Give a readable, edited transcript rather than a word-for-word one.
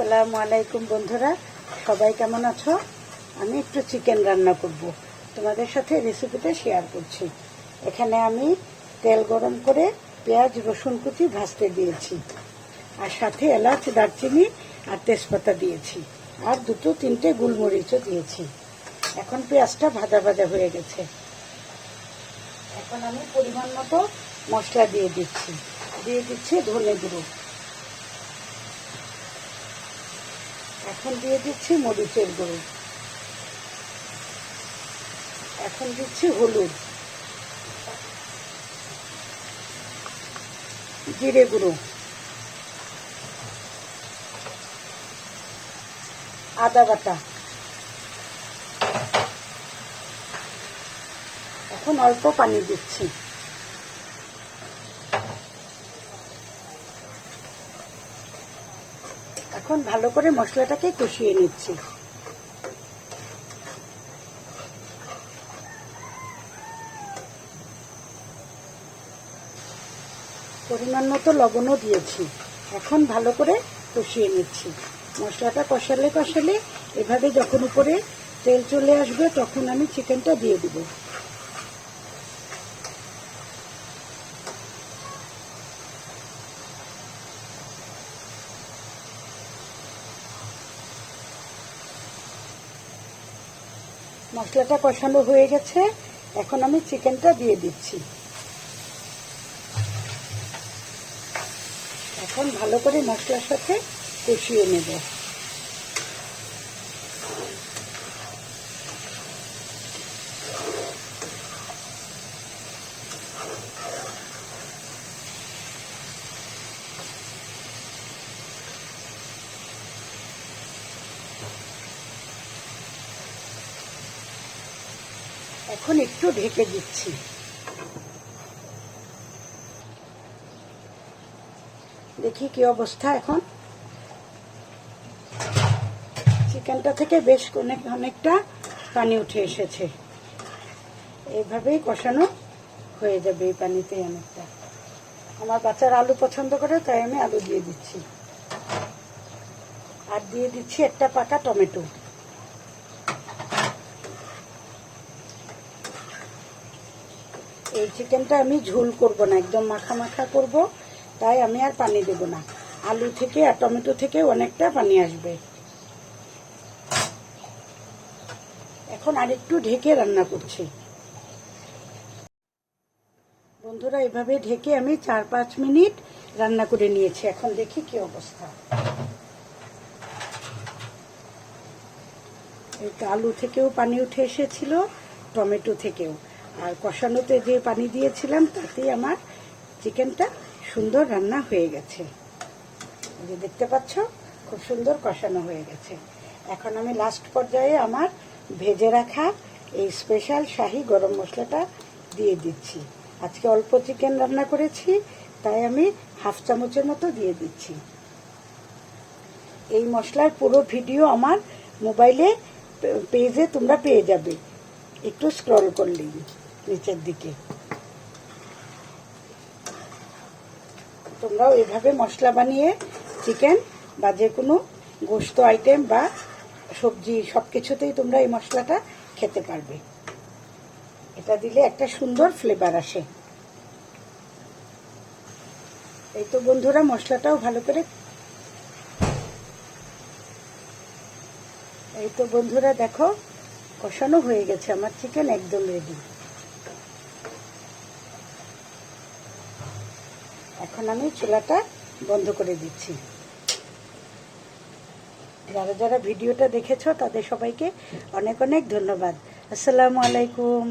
আসসালামু আলাইকুম বন্ধুরা, সবাই কেমন আছো? আমি একটু চিকেন রান্না করব, তোমাদের সাথে রেসিপিটা শেয়ার করছি। এখানে আমি তেল গরম করে পেঁয়াজ রসুন কুচি ভাজতে দিয়েছি, আর সাথে এলাচ দারচিনি আর তেজপাতা দিয়েছি, আর দুটো তিনটে গোলমরিচও দিয়েছি। এখন পেঁয়াজটা ভাজা ভাজা হয়ে গেছে। এখন আমি পরিমাণ মতো মশলা দিয়ে দিচ্ছি ধনে গুঁড়ো, এখন দিয়ে দিচ্ছি মরিচের গুঁড়ো, এখন দিচ্ছি হলুদ, জিরে গুঁড়ো, আদা বাটা, এখন অল্প পানি দিচ্ছি। এখন ভালো করে মশলাটাকে কষিয়ে নিচ্ছি। পরিমাণ মতো লবণও দিয়েছি। এখন ভালো করে কষিয়ে নিচ্ছি। মশলাটা কষালে এভাবে যখন উপরে তেল চলে আসবে তখন আমি চিকেনটা দিয়ে দিব। মশলাটা কষানো হয়ে গেছে, এখন আমি চিকেনটা দিয়ে দিচ্ছি। এখন ভালো করে মশলার সাথে কষিয়ে নেব। এখন একটু ঢেকে দিচ্ছি। দেখি কি অবস্থা। এখন চিকেনটা থেকে বেশ অনেকটা পানি উঠে এসেছে। এইভাবেই কষানো হয়ে যাবে এই পানিতে অনেকটা। আমার বাচ্চারা আলু পছন্দ করে, তাই আমি আলু দিয়ে দিচ্ছি। আর দিয়ে দিচ্ছি একটা পাকা টমেটো। এই চিকেনটা আমি ঝোল করব না, একদম মাখা মাখা করব, তাই আমি আর পানি দেব না। আলু থেকে আর টমেটো থেকে অনেকটা পানি আসবে। এখন আরেকটু ঢেকে রান্না করছি। বন্ধুরা, এভাবে ঢেকে আমি 4-5 মিনিট রান্না করে নিয়েছি। এখন দেখি কি অবস্থা। আলু থেকেও পানি উঠে এসেছিল, টমেটো থেকেও, আর কষানোতে যে পানি দিয়েছিলাম তাতেই আমার চিকেনটা সুন্দর রান্না হয়ে গেছে। যে দেখতে পাচ্ছ, খুব সুন্দর কষানো হয়ে গেছে। এখন আমি লাস্ট পর্যায়ে আমার ভেজে রাখা এই স্পেশাল শাহি গরম মশলাটা দিয়ে দিচ্ছি। আজকে অল্প চিকেন রান্না করেছি, তাই আমি হাফ চামচের মতো দিয়ে দিচ্ছি। এই মশলার পুরো ভিডিও আমার মোবাইলে পেজে তোমরা পেয়ে যাবে, একটু স্ক্রল করলেই নিচের দিকে। তোমরাও এভাবে মশলা বানিয়ে চিকেন বা যে কোনো গোশত আইটেম বা সবজি সব কিছুতেই তোমরা এই মশলাটা খেতে পারবে। এটা দিলে একটা সুন্দর ফ্লেভার আসে। এই তো বন্ধুরা, মশলাটাও ভালো করে, এই তো বন্ধুরা দেখো, কষানো হয়ে গেছে আমার চিকেন, একদম রেডি। এখন আমি চুলাটা বন্ধ করে দিচ্ছি। যারা যারা ভিডিওটা দেখেছো তাদের সবাইকে অনেক অনেক ধন্যবাদ। আসসালামু আলাইকুম।